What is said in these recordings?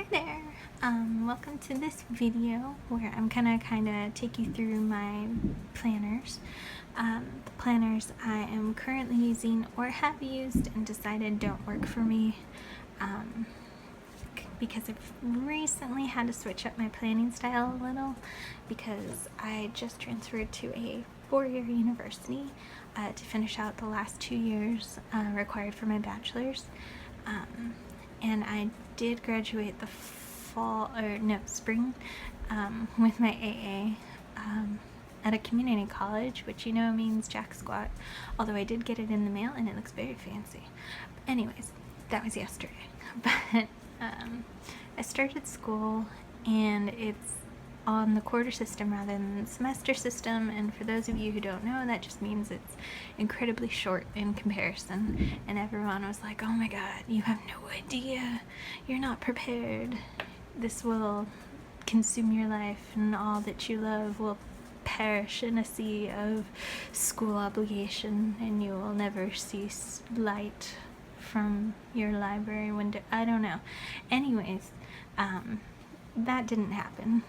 there! Welcome to this video where I'm gonna kinda take you through my planners. The planners I am currently using or have used and decided don't work for me because I've recently had to switch up my planning style a little because I just transferred to a four-year university to finish out the last 2 years required for my bachelor's. And I did graduate the spring with my AA at a community college, which means jack squat, although I did get it in the mail and it looks very fancy. Anyways, that was yesterday. But I started school and it's on the quarter system rather than the semester system, and for those of you who don't know, that just means it's incredibly short in comparison. And everyone was like, oh my god, you have no idea, you're not prepared, this will consume your life and all that you love will perish in a sea of school obligation and you will never see light from your library window. I don't know. Anyways, that didn't happen.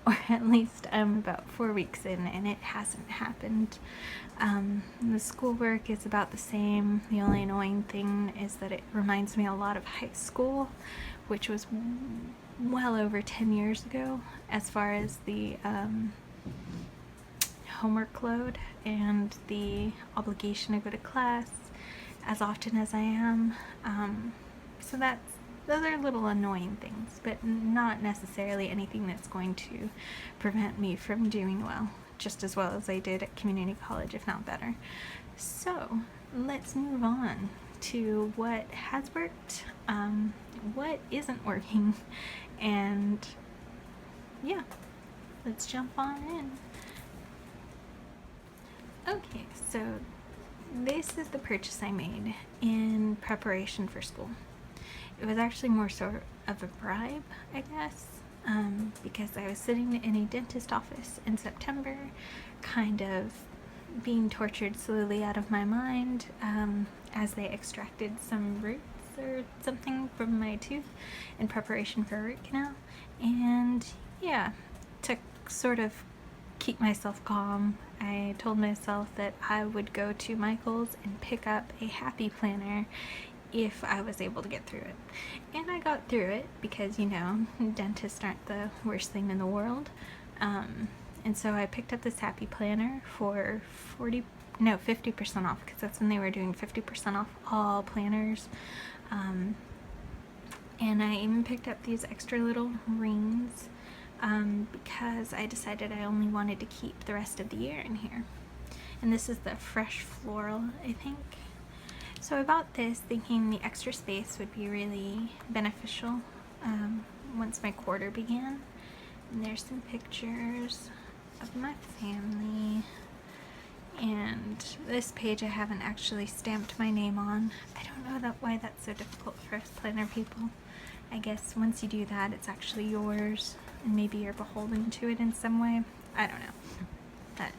Or at least I'm about 4 weeks in and it hasn't happened. The schoolwork is about the same. The only annoying thing is that it reminds me a lot of high school, which was well over 10 years ago as far as the homework load and the obligation to go to class as often as I am. So those are little annoying things, but not necessarily anything that's going to prevent me from doing well, just as well as I did at community college, if not better. So let's move on to what has worked, what isn't working, and yeah, let's jump on in. Okay, so this is the purchase I made in preparation for school. It was actually more sort of a bribe, I guess, because I was sitting in a dentist office in September, kind of being tortured slowly out of my mind as they extracted some roots or something from my tooth in preparation for a root canal. And yeah, to sort of keep myself calm, I told myself that I would go to Michael's and pick up a happy planner if I was able to get through it. And I got through it because, dentists aren't the worst thing in the world. And so I picked up this happy planner for 50% off, because that's when they were doing 50% off all planners. And I even picked up these extra little rings because I decided I only wanted to keep the rest of the year in here. And this is the fresh floral, I think. So I bought this thinking the extra space would be really beneficial once my quarter began. And there's some pictures of my family. And this page I haven't actually stamped my name on. I don't know why that's so difficult for us planner people. I guess once you do that, it's actually yours, and maybe you're beholden to it in some way. I don't know. But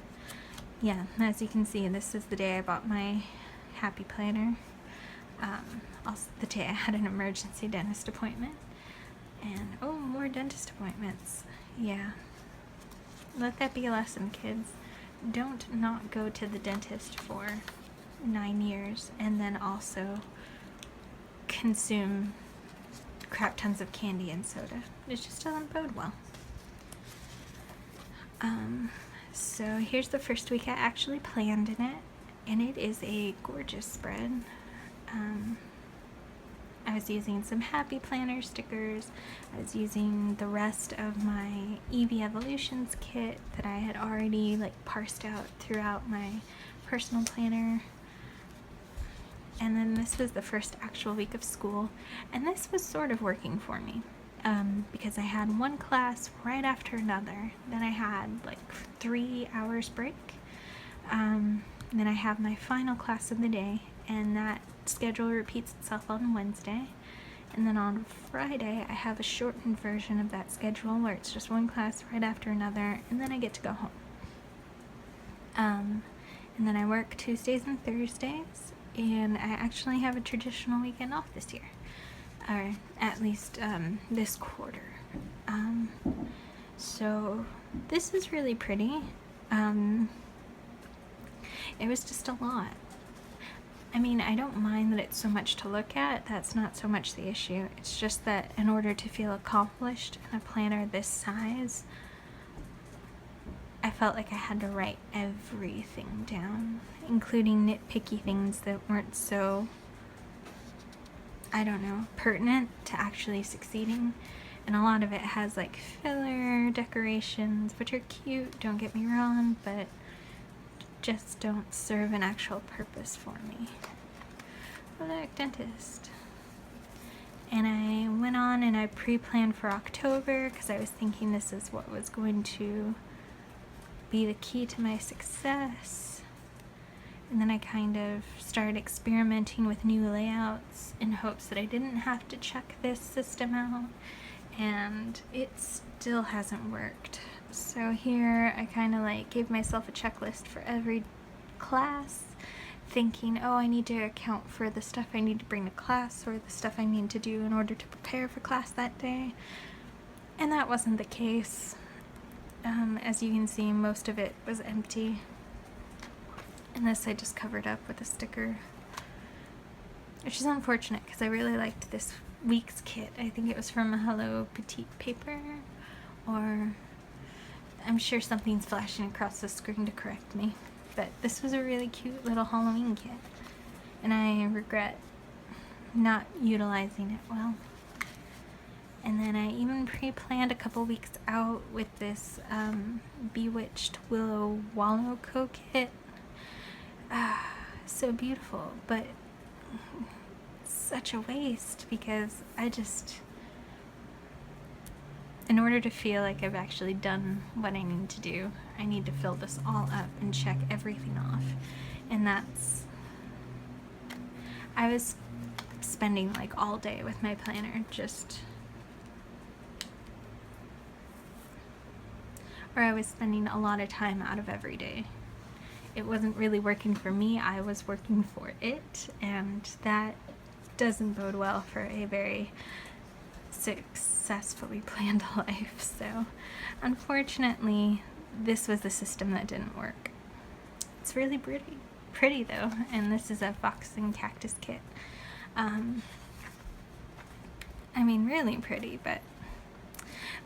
yeah, as you can see, this is the day I bought my happy planner. Also the day I had an emergency dentist appointment. And oh, more dentist appointments. Yeah. Let that be a lesson, kids. Don't not go to the dentist for 9 years and then also consume crap tons of candy and soda. It just doesn't bode well. So here's the first week I actually planned in it, and it is a gorgeous spread. I was using some happy planner stickers. I was using the rest of my Eevee Evolutions kit that I had already parsed out throughout my personal planner. And then this was the first actual week of school, and this was sort of working for me because I had one class right after another. Then I had 3 hours break. Then I have my final class of the day, and that schedule repeats itself on Wednesday. And then on Friday I have a shortened version of that schedule where it's just one class right after another, and then I get to go home. And then I work Tuesdays and Thursdays, and I actually have a traditional weekend off this year. or at least this quarter. So this is really pretty. It was just a lot. I mean, I don't mind that it's so much to look at. That's not so much the issue. It's just that in order to feel accomplished in a planner this size, I felt like I had to write everything down, including nitpicky things that weren't so, I don't know, pertinent to actually succeeding. And a lot of it has like filler decorations, which are cute, don't get me wrong, but just don't serve an actual purpose for me. Look, dentist. And I went on and I pre-planned for October because I was thinking this is what was going to be the key to my success. And then I kind of started experimenting with new layouts in hopes that I didn't have to check this system out, and it still hasn't worked. So here I kind of like gave myself a checklist for every class, thinking, oh, I need to account for the stuff I need to bring to class or the stuff I need to do in order to prepare for class that day. And that wasn't the case. As you can see, most of it was empty. And this I just covered up with a sticker, which is unfortunate because I really liked this week's kit. I think it was from Hello Petite Paper, or I'm sure something's flashing across the screen to correct me. But this was a really cute little Halloween kit, and I regret not utilizing it well. And then I even pre-planned a couple weeks out with this Bewitched Willow Wallow Co kit. So beautiful, but such a waste because in order to feel like I've actually done what I need to do, I need to fill this all up and check everything off. And I was spending like all day with my planner I was spending a lot of time out of every day. It wasn't really working for me, I was working for it, and that doesn't bode well for a very successfully planned life. So unfortunately, this was the system that didn't work. It's really pretty though, and this is a fox and cactus kit. I mean, really pretty, but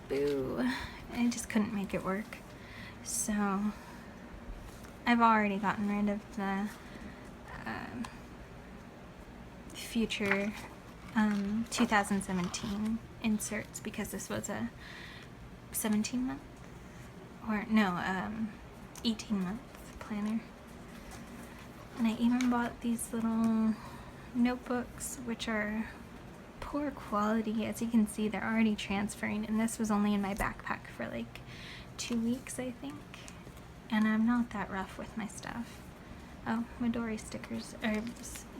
boo, I just couldn't make it work. So I've already gotten rid of the future 2017 inserts because this was a 17-month, or no, 18-month planner. And I even bought these little notebooks, which are poor quality. As you can see, they're already transferring, and this was only in my backpack for like 2 weeks, I think. And I'm not that rough with my stuff. Oh, Midori stickers,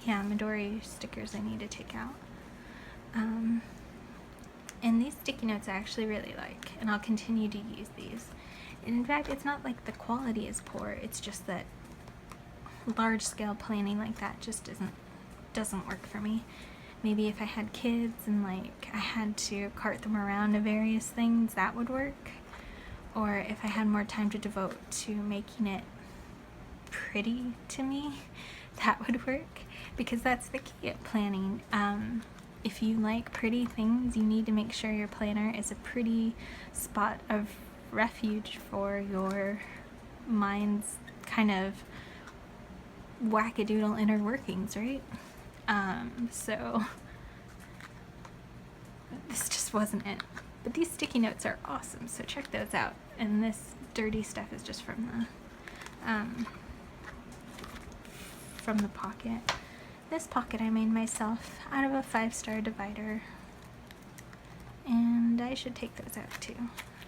Midori stickers I need to take out. And these sticky notes I actually really like, and I'll continue to use these. And in fact, it's not like the quality is poor, it's just that large scale planning like that just doesn't work for me. Maybe if I had kids and like I had to cart them around to various things, that would work. Or if I had more time to devote to making it pretty to me, that would work, because that's the key at planning. If you like pretty things, you need to make sure your planner is a pretty spot of refuge for your mind's kind of wackadoodle inner workings, right? So this just wasn't it. But these sticky notes are awesome, so check those out. And this dirty stuff is just from the pocket. This pocket I made myself out of a 5-star divider. And I should take those out too.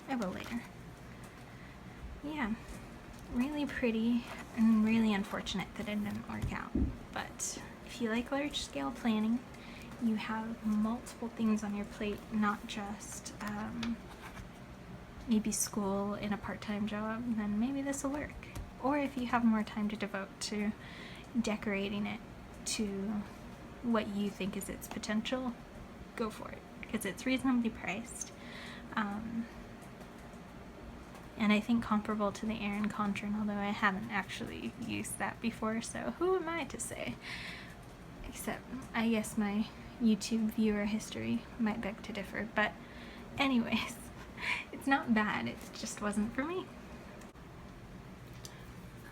I will later. Yeah, really pretty and really unfortunate that it didn't work out. But if you like large scale planning, you have multiple things on your plate, not just maybe school and a part-time job, then maybe this will work. Or if you have more time to devote to decorating it to what you think is its potential, go for it, because it's reasonably priced. And I think comparable to the Erin Condren, although I haven't actually used that before, so who am I to say? Except, I guess my YouTube viewer history might beg to differ, but anyways, it's not bad, it just wasn't for me.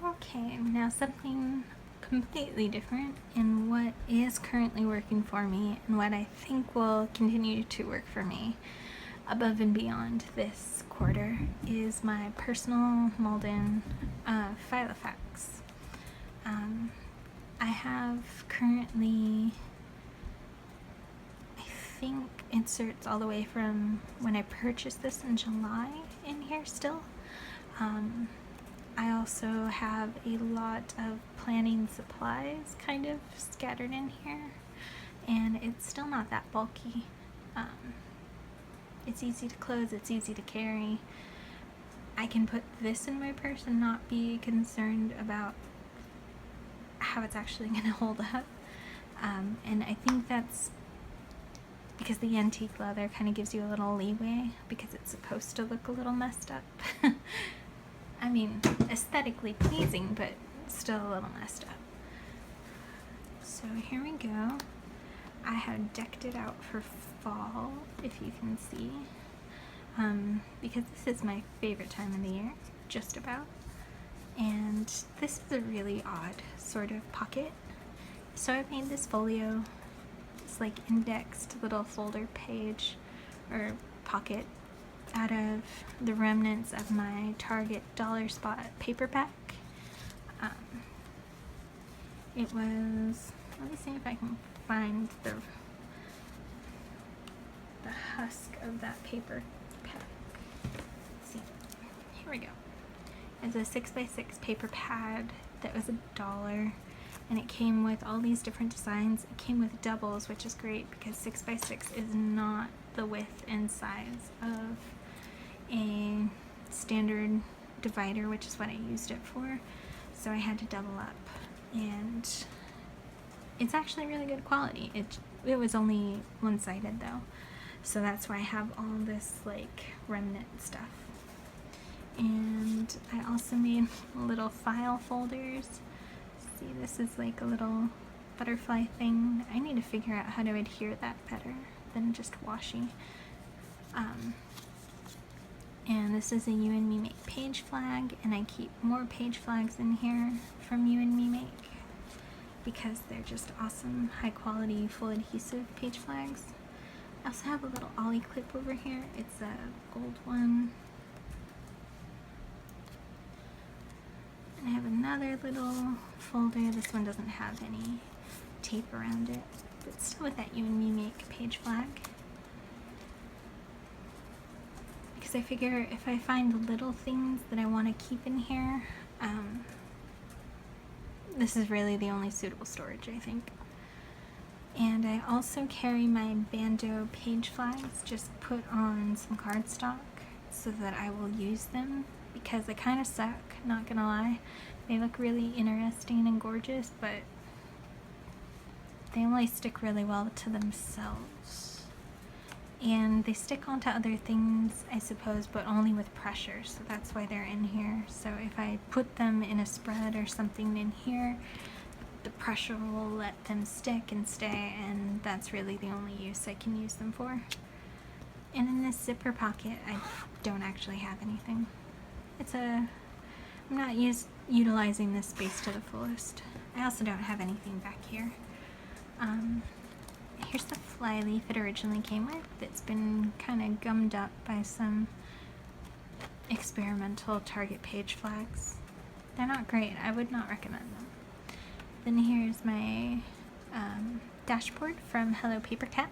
Okay, now something completely different, and what is currently working for me, and what I think will continue to work for me above and beyond this quarter, is my personal Malden Filofax. I have currently, I think, inserts all the way from when I purchased this in July in here still. I also have a lot of planning supplies kind of scattered in here, and it's still not that bulky. It's easy to close, it's easy to carry. I can put this in my purse and not be concerned about how it's actually going to hold up. And I think that's because the antique leather kind of gives you a little leeway, because it's supposed to look a little messed up. I mean, aesthetically pleasing, but still a little messed up. So here we go. I have decked it out for fall, if you can see, because this is my favorite time of the year, just about. And this is a really odd sort of pocket. So I've made this folio. It's like indexed little folder page or pocket out of the remnants of my Target Dollar Spot paperback. It was, let me see if I can find the husk of that paper pack. Let's see, here we go. It's a 6x6 paper pad that was $1, and it came with all these different designs. It came with doubles, which is great because 6x6 is not the width and size of a standard divider, which is what I used it for. So I had to double up, and it's actually really good quality. It was only one-sided though, so that's why I have all this like remnant stuff. And I also made little file folders. See, this is like a little butterfly thing. I need to figure out how to adhere that better than just washi. And this is a You and Me Make page flag, and I keep more page flags in here from You and Me Make because they're just awesome, high quality, full adhesive page flags. I also have a little ollie clip over here. It's a gold one. And I have another little folder. This one doesn't have any tape around it, but still with that You and Me Make page flag. Because I figure if I find little things that I want to keep in here, this is really the only suitable storage, I think. And I also carry my Bando page flags just put on some cardstock so that I will use them, because they kind of suck, not gonna lie. They look really interesting and gorgeous, but they only stick really well to themselves. And they stick onto other things, I suppose, but only with pressure, so that's why they're in here. So if I put them in a spread or something in here, the pressure will let them stick and stay, and that's really the only use I can use them for. And in this zipper pocket, I don't actually have anything. I'm not utilizing this space to the fullest. I also don't have anything back here. Here's the fly leaf it originally came with. It's been kind of gummed up by some experimental Target page flags. They're not great. I would not recommend them. Then here's my dashboard from Hello Paper Cat,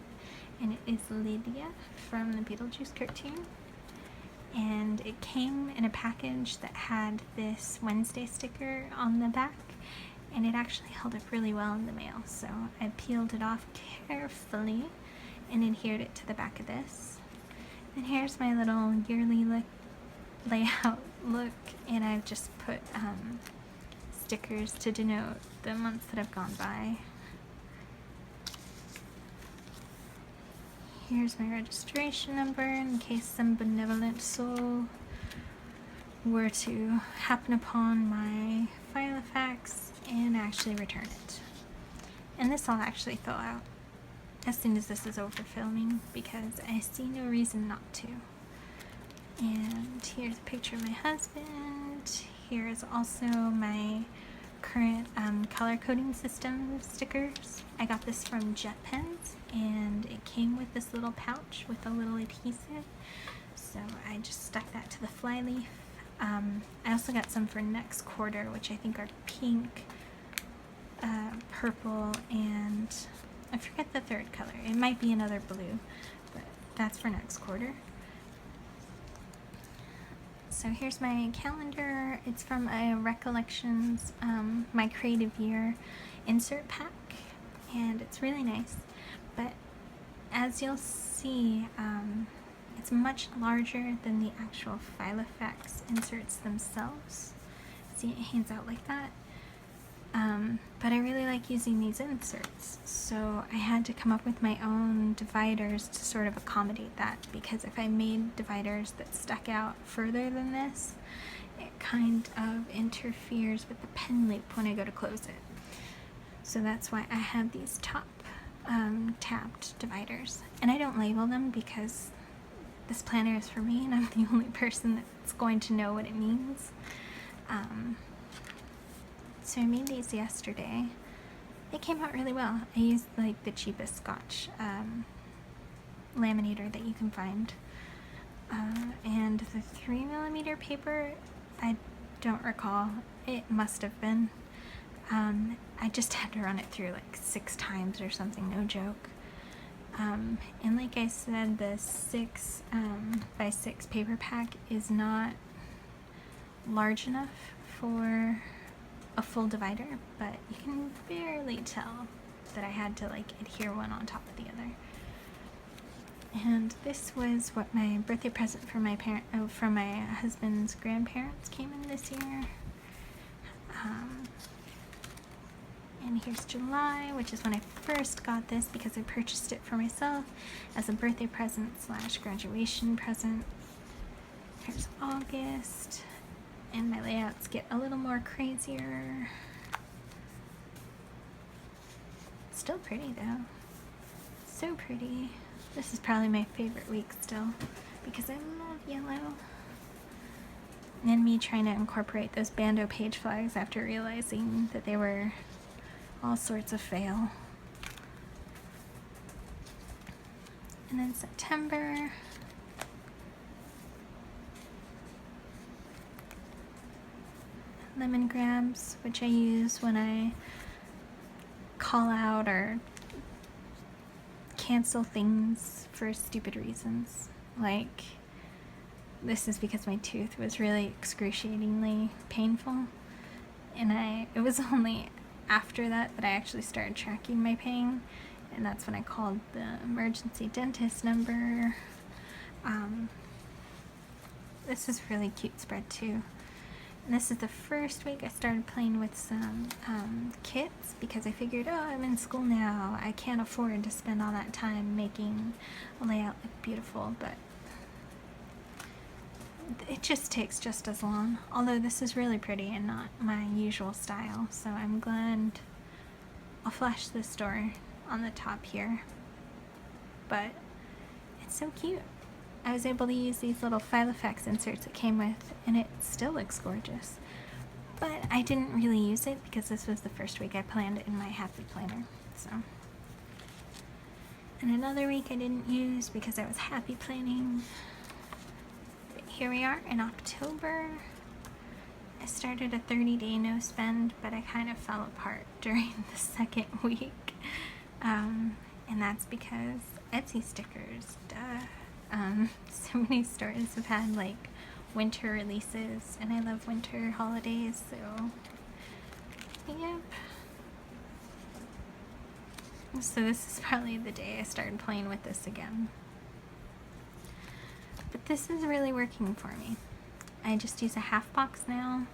and it is Lydia from the Beetlejuice cartoon. And it came in a package that had this Wednesday sticker on the back, and it actually held up really well in the mail, so I peeled it off carefully and adhered it to the back of this. And here's my little yearly layout look, and I've just put stickers to denote the months that have gone by. here's my registration number in case some benevolent soul were to happen upon my Filofax and actually return it. And this I'll actually fill out as soon as this is over filming because I see no reason not to. And here's a picture of my husband. Here's also my current color coding system stickers. I got this from Jet Pens and it came with this little pouch with a little adhesive. So I just stuck that to the flyleaf. I also got some for next quarter, which I think are pink, purple, and I forget the third color. It might be another blue, but that's for next quarter. So here's my calendar. It's from a Recollections, My Creative Year insert pack, and it's really nice. But as you'll see, it's much larger than the actual Filofax inserts themselves. See, it hangs out like that. But I really like using these inserts, so I had to come up with my own dividers to sort of accommodate that, because if I made dividers that stuck out further than this, it kind of interferes with the pen loop when I go to close it. So that's why I have these top tabbed dividers. And I don't label them because this planner is for me and I'm the only person that's going to know what it means. So I made these yesterday. They came out really well. I used like the cheapest Scotch laminator that you can find. And the 3mm paper, I don't recall. It must have been. I just had to run it through like 6 times or something, no joke. And like I said, the 6 by 6 paper pack is not large enough for a full divider, but you can barely tell that I had to like adhere one on top of the other. And this was what my birthday present for my from my husband's grandparents came in this year. And here's July, which is when I first got this because I purchased it for myself as a birthday present / graduation present. Here's August, and my layouts get a little more crazier. Still pretty though. So pretty. This is probably my favorite week still because I love yellow. And me trying to incorporate those Bando page flags after realizing that they were all sorts of fail. And then September. Lemon grabs, which I use when I call out or cancel things for stupid reasons. Like, this is because my tooth was really excruciatingly painful, and it was only after that I actually started tracking my pain, and that's when I called the emergency dentist number. This is really cute spread too. And this is the first week I started playing with some kits because I figured, oh, I'm in school now. I can't afford to spend all that time making a layout look beautiful, but it just takes just as long. Although this is really pretty and not my usual style, so I'm glad. I'll flash the store on the top here, but it's so cute. I was able to use these little Filofax inserts it came with, and it still looks gorgeous. But I didn't really use it because this was the first week I planned in my Happy Planner. So, and another week I didn't use because I was happy planning. But here we are in October. I started a 30-day no spend, but I kind of fell apart during the second week. And that's because Etsy stickers, duh. So many stores have had like winter releases, and I love winter holidays, so yep. So this is probably the day I started playing with this again. But this is really working for me. I just use a half box now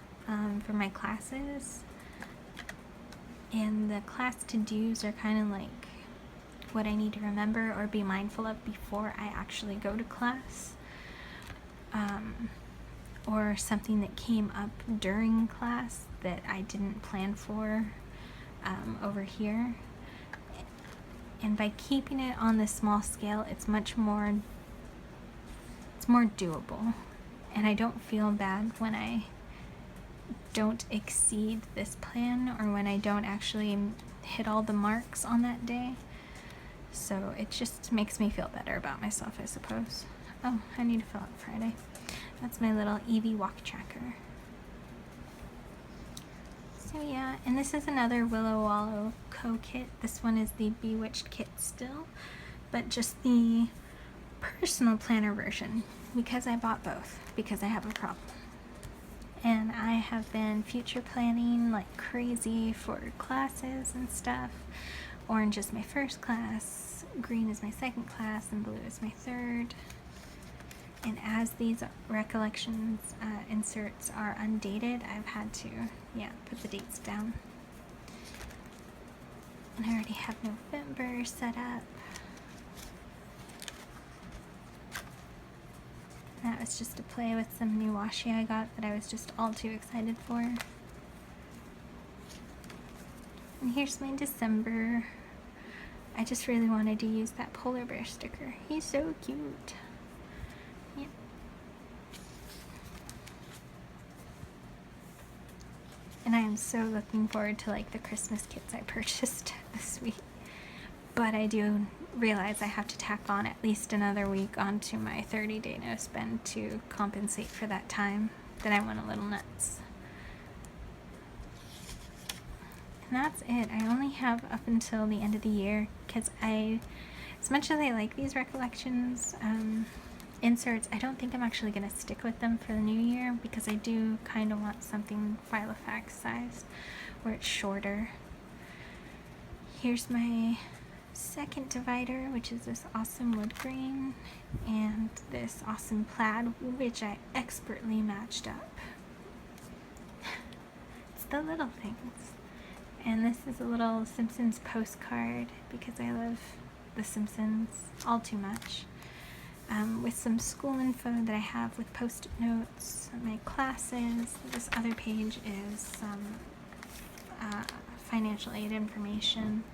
for my classes, and the class to-dos are kind of like what I need to remember or be mindful of before I actually go to class, or something that came up during class that I didn't plan for over here. And by keeping it on the small scale, it's more doable. And I don't feel bad when I don't exceed this plan or when I don't actually hit all the marks on that day. So it just makes me feel better about myself, I suppose. Oh, I need to fill out Friday. That's my little Evie walk tracker. So yeah, and this is another Willow Wallow Co-kit. This one is the Bewitched kit still, but just the personal planner version, because I bought both, because I have a problem. And I have been future planning like crazy for classes and stuff. Orange is my first class, green is my second class, and blue is my third. And as these recollections inserts are undated, I've had to, put the dates down. And I already have November set up. That was just to play with some new washi I got that I was just all too excited for. And here's my December. I just really wanted to use that polar bear sticker. He's so cute. Yeah. And I am so looking forward to like the Christmas kits I purchased this week. But I do realize I have to tack on at least another week onto my 30-day no spend to compensate for that time that I went a little nuts. And that's it. I only have up until the end of the year because as much as I like these recollections inserts, I don't think I'm actually going to stick with them for the new year because I do kind of want something Filofax sized where it's shorter. Here's my second divider, which is this awesome wood grain and this awesome plaid, which I expertly matched up. It's the little things. And this is a little Simpsons postcard because I love the Simpsons all too much. With some school info that I have with post-it notes, my classes. This other page is some financial aid information.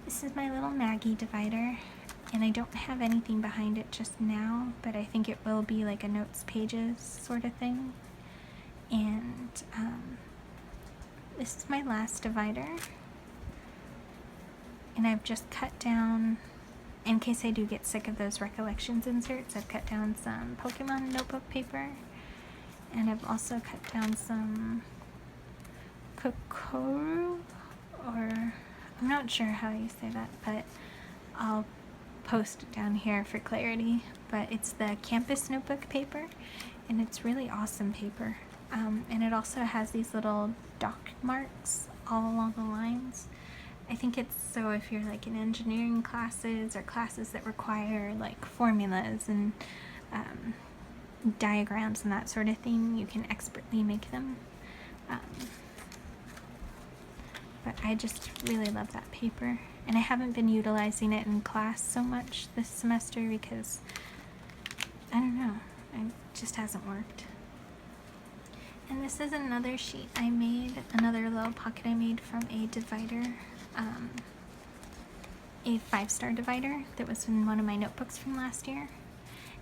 This is my little Maggie divider, and I don't have anything behind it just now, but I think it will be like a notes pages sort of thing. And this is my last divider, and I've just cut down, in case I do get sick of those recollections inserts, I've cut down some Pokemon notebook paper, and I've also cut down some Kokoro, or I'm not sure how you say that, but I'll post it down here for clarity. But it's the campus notebook paper, and it's really awesome paper. And it also has these little dock marks all along the lines. I think it's so if you're like in engineering classes or classes that require like formulas and diagrams and that sort of thing, you can expertly make them. But I just really love that paper, and I haven't been utilizing it in class so much this semester because I don't know, it just hasn't worked. And this is another sheet I made, another little pocket I made from a divider, a 5-star divider that was in one of my notebooks from last year.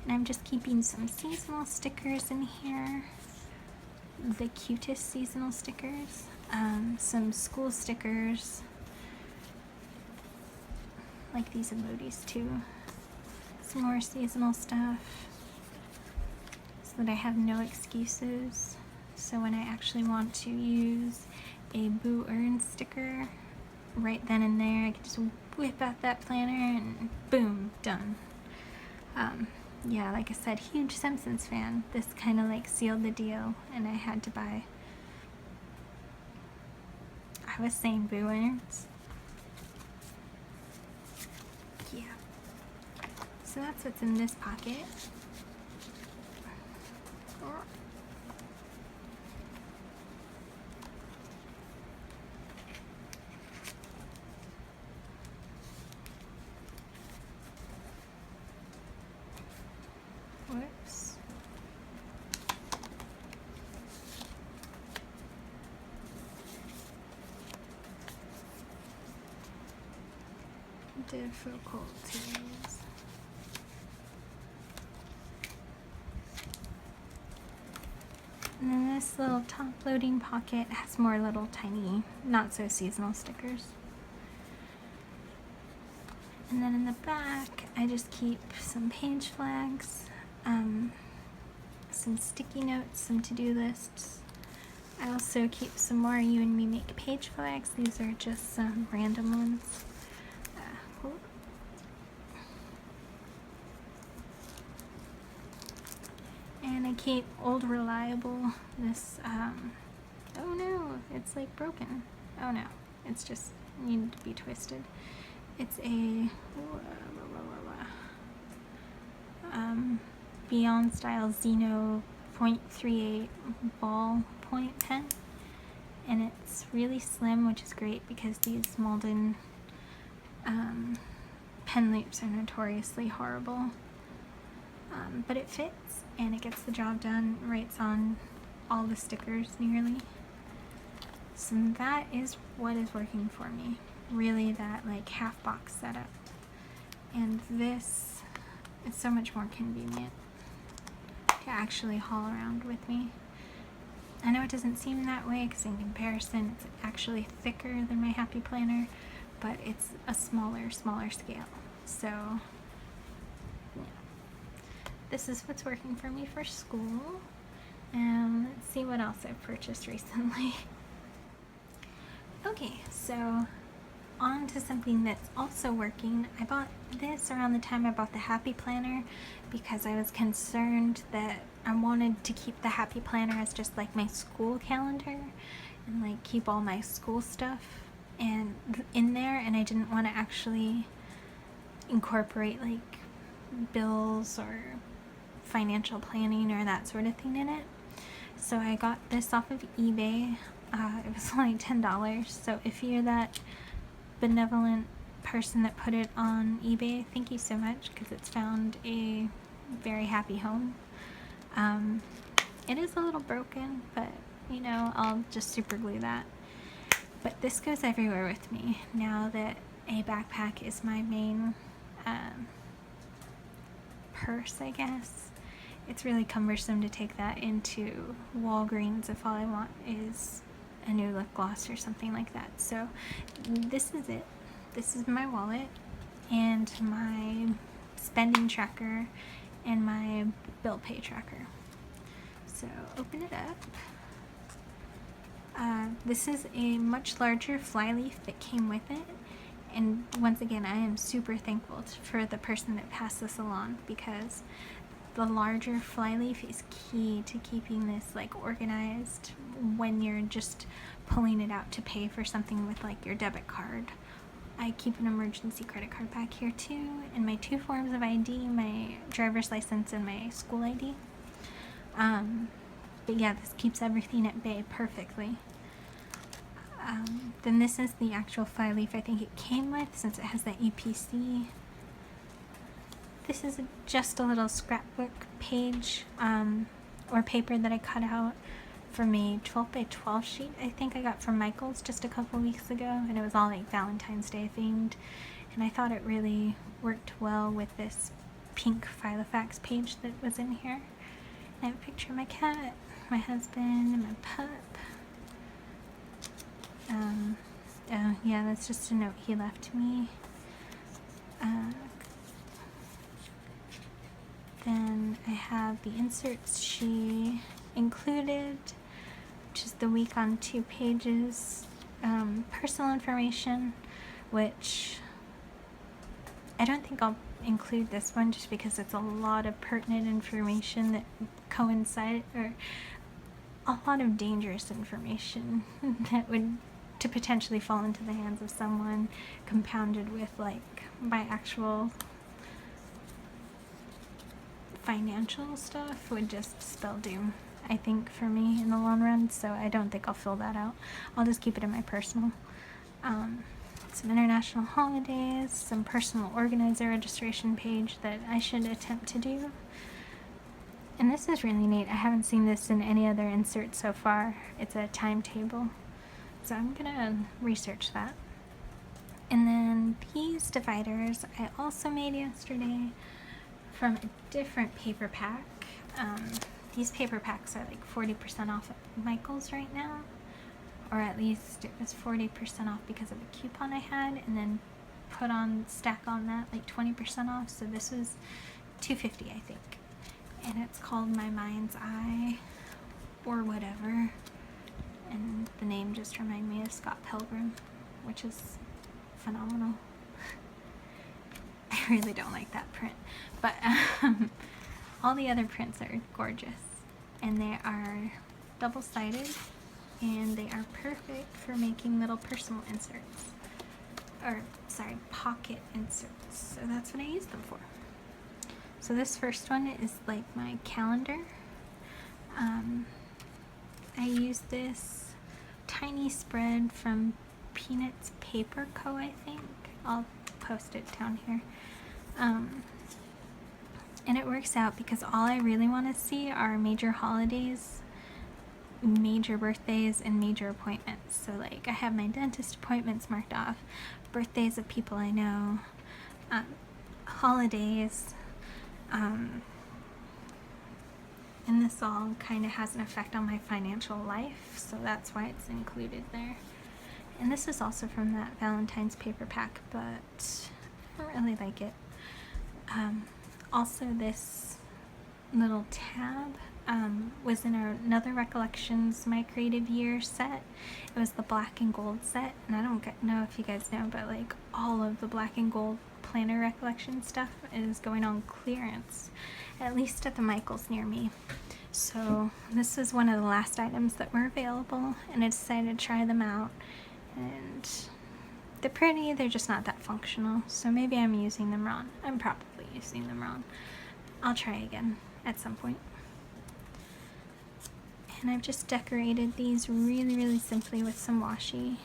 And I'm just keeping some seasonal stickers in here, the cutest seasonal stickers, some school stickers, like these emojis too, some more seasonal stuff, so that I have no excuses. So when I actually want to use a Boo Earn sticker right then and there, I can just whip out that planner and boom, done. Yeah, like I said, huge Simpsons fan. This kind of like sealed the deal, and I had to buy. I was saying Boo Earns. Yeah. So that's what's in this pocket. Whoops. Difficulties. And then this little top loading pocket has more little tiny, not so seasonal stickers. And then in the back, I just keep some page flags, some sticky notes, some to-do lists. I also keep some more You and Me Make page flags. These are just some random ones. And I keep Old Reliable. This, oh no, it's like broken. Oh no, it's just needed to be twisted. It's a Beyond Style Xeno .38 ball point pen, and it's really slim, which is great because these Malden pen loops are notoriously horrible. But it fits and it gets the job done, writes on all the stickers nearly. So that is what is working for me. Really, that like half box setup. And this is so much more convenient to actually haul around with me. I know it doesn't seem that way because in comparison it's actually thicker than my Happy Planner, but it's a smaller scale. So yeah. This is what's working for me for school. And let's see what else I've purchased recently. Okay, so on to something that's also working. I bought this around the time I bought the Happy Planner because I was concerned that I wanted to keep the Happy Planner as just like my school calendar and like keep all my school stuff and in there, and I didn't want to actually incorporate like bills or financial planning or that sort of thing in it. So I got this off of eBay. It was only $10. So if you're that benevolent person that put it on eBay, thank you so much, because it's found a very happy home. It is a little broken, but you know, I'll just super glue that. But this goes everywhere with me now that a backpack is my main purse, I guess. It's really cumbersome to take that into Walgreens if all I want is a new lip gloss or something like that. So this is it. This is my wallet and my spending tracker and my bill pay tracker. So open it up. This is a much larger flyleaf that came with it. And once again, I am super thankful for the person that passed this along, because the larger flyleaf is key to keeping this like organized when you're just pulling it out to pay for something with like your debit card. I keep an emergency credit card back here too, and my 2 forms of ID, my driver's license and my school ID. But yeah, this keeps everything at bay perfectly. Then this is the actual flyleaf I think it came with, since it has that EPC. This is just a little scrapbook page or paper that I cut out from a 12 by 12 sheet I think I got from Michael's just a couple weeks ago, and it was all like Valentine's Day themed, and I thought it really worked well with this pink Filofax page that was in here. I have a picture of my cat, my husband, and my pup. Yeah, that's just a note he left me. Then I have the inserts she included, which is the week on 2 pages, personal information, which I don't think I'll include this one just because it's a lot of pertinent information that coincide, or a lot of dangerous information that would to potentially fall into the hands of someone, compounded with like my actual financial stuff would just spell doom, I think, for me in the long run. So I don't think I'll fill that out. I'll just keep it in my personal. Some international holidays, some personal organizer registration page that I should attempt to do. And this is really neat. I haven't seen this in any other insert so far. It's a timetable. So I'm gonna research that. And then these dividers I also made yesterday from a different paper pack. These paper packs are like 40% off at Michael's right now. Or at least it was 40% off because of a coupon I had, and then stack on that like 20% off. So this was $2.50, I think. And it's called My Mind's Eye or whatever. And the name just reminded me of Scott Pilgrim, which is phenomenal. I really don't like that print. But all the other prints are gorgeous. And they are double-sided. And they are perfect for making little personal inserts. Pocket inserts. So that's what I use them for. So this first one is like my calendar. I use this tiny spread from Peanuts Paper Co., I think. I'll post it down here. And it works out because all I really want to see are major holidays, major birthdays, and major appointments. So like I have my dentist appointments marked off, birthdays of people I know, holidays, and this all kind of has an effect on my financial life, so that's why it's included there. And this is also from that Valentine's paper pack, but I don't really like it. Also, this little tab was in another Recollections My Creative Year set. It was the black and gold set, and I don't know if you guys know, but like all of the black and gold planner recollection stuff is going on clearance, at least at the Michaels near me. So this was one of the last items that were available, and I decided to try them out. And they're pretty, they're just not that functional, so maybe I'm using them wrong. I'm probably using them wrong. I'll try again at some point. And I've just decorated these really, really simply with some washi.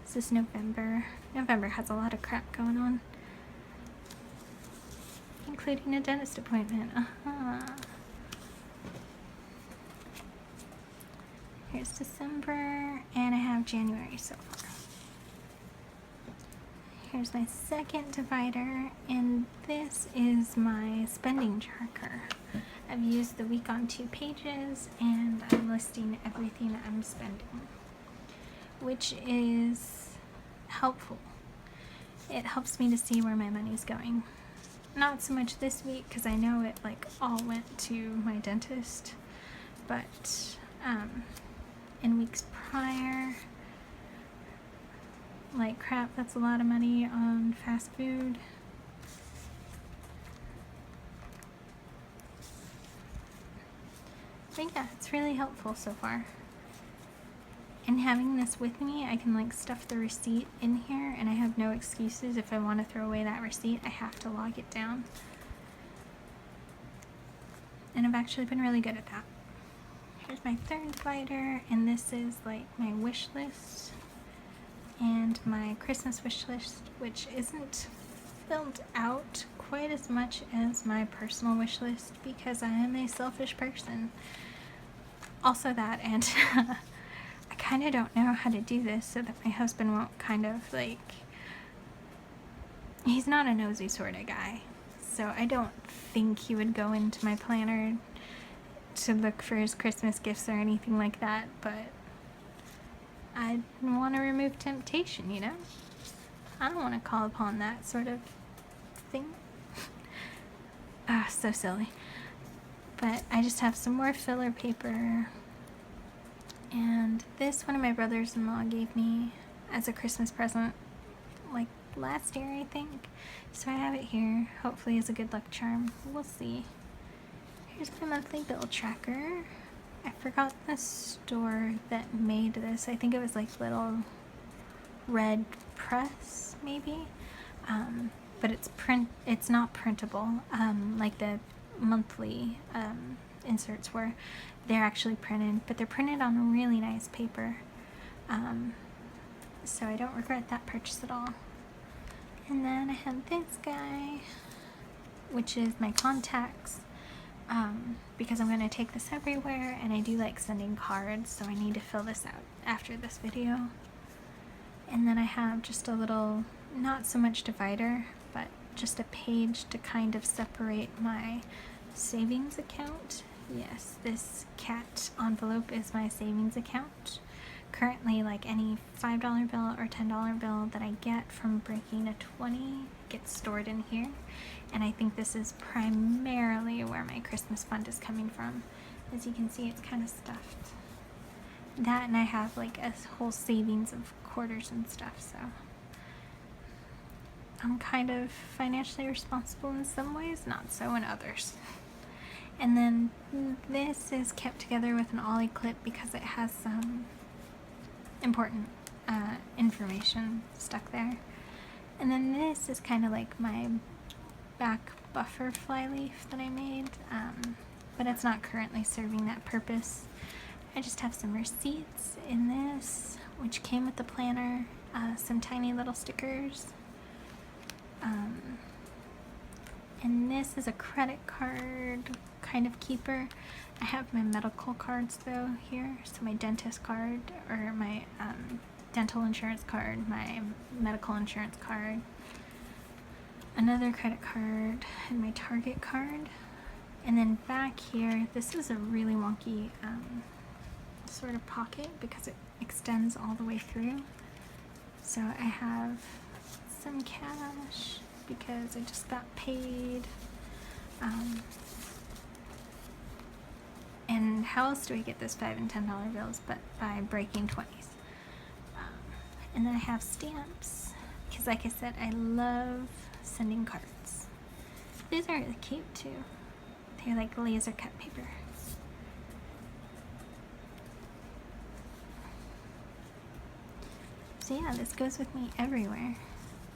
This is November. November has a lot of crap going on, including a dentist appointment. Here's December, and I have January so far. Here's my second divider, and this is my spending tracker. I've used the week on 2 pages, and I'm listing everything I'm spending, which is helpful. It helps me to see where my money's going. Not so much this week, because I know it like all went to my dentist, but in weeks prior, like crap, that's a lot of money on fast food. But yeah, it's really helpful so far. And having this with me, I can like stuff the receipt in here, and I have no excuses. If I want to throw away that receipt, I have to log it down. And I've actually been really good at that. Here's my third divider, and this is like my wish list and my Christmas wish list, which isn't filled out quite as much as my personal wish list because I am a selfish person. Also that, and I kind of don't know how to do this so that my husband won't kind of like, he's not a nosy sort of guy, so I don't think he would go into my planner to look for his Christmas gifts or anything like that, but I want to remove temptation, you know? I don't want to call upon that sort of thing. So silly. But I just have some more filler paper, and this one of my brothers-in-law gave me as a Christmas present like last year, I think, so I have it here, hopefully as a good luck charm. We'll see. Here's my monthly bill tracker. I forgot the store that made this. I think it was like Little Red Press, maybe. But it's not printable, like the monthly inserts were. They're actually printed, but they're printed on really nice paper. So I don't regret that purchase at all. And then I have this guy, which is my contacts. because I'm going to take this everywhere, and I do like sending cards, so I need to fill this out after this video. And then I have just a little, not so much divider, but just a page to kind of separate my savings account. Yes, this cat envelope is my savings account. Currently, like any $5 bill or $10 bill that I get from breaking a 20 gets stored in here. And I think this is primarily where my Christmas fund is coming from. As you can see, it's kind of stuffed. That, and I have like a whole savings of quarters and stuff, so I'm kind of financially responsible in some ways, not so in others. And then this is kept together with an ollie clip because it has some important information stuck there. And then this is kind of like my back buffer flyleaf that I made, but it's not currently serving that purpose. I just have some receipts in this, which came with the planner, some tiny little stickers, and this is a credit card kind of keeper. I have my medical cards though here, so my dentist card, or my dental insurance card, my medical insurance card, another credit card, and my Target card. And then back here, this is a really wonky sort of pocket because it extends all the way through. So I have some cash because I just got paid. And how else do I get those $5 and $10 bills but by breaking 20s? And then I have stamps because, like I said, I love sending cards. These are really cute too. They're like laser cut paper. So yeah, this goes with me everywhere.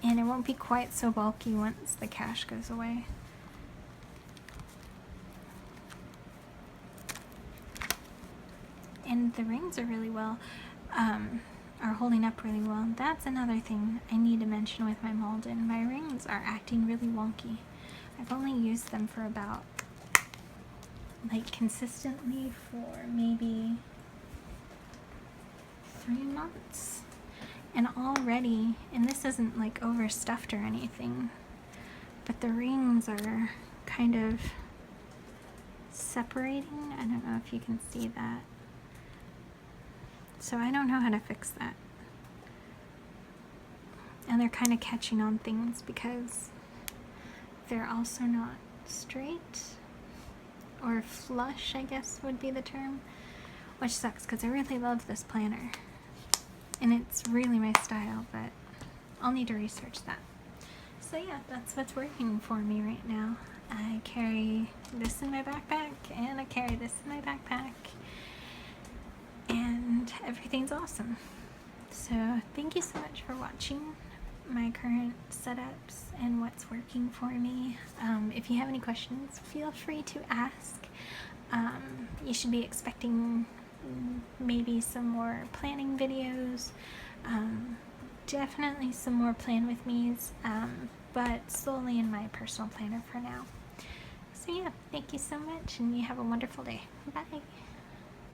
And it won't be quite so bulky once the cash goes away. And the rings are really well, are holding up really well. That's another thing I need to mention with my Malden. My rings are acting really wonky. I've only used them for about, like consistently for maybe 3 months. And already, and this isn't like overstuffed or anything, but the rings are kind of separating. I don't know if you can see that. So I don't know how to fix that. And they're kind of catching on things because they're also not straight or flush, I guess would be the term, which sucks because I really love this planner and it's really my style, but I'll need to research that. So yeah, that's what's working for me right now. I carry this in my backpack and I carry this in my backpack, and everything's awesome. So thank you so much for watching my current setups and what's working for me. If you have any questions, feel free to ask. You should be expecting maybe some more planning videos, definitely some more plan with me's, but solely in my personal planner for now. So yeah, thank you so much and you have a wonderful day. Bye.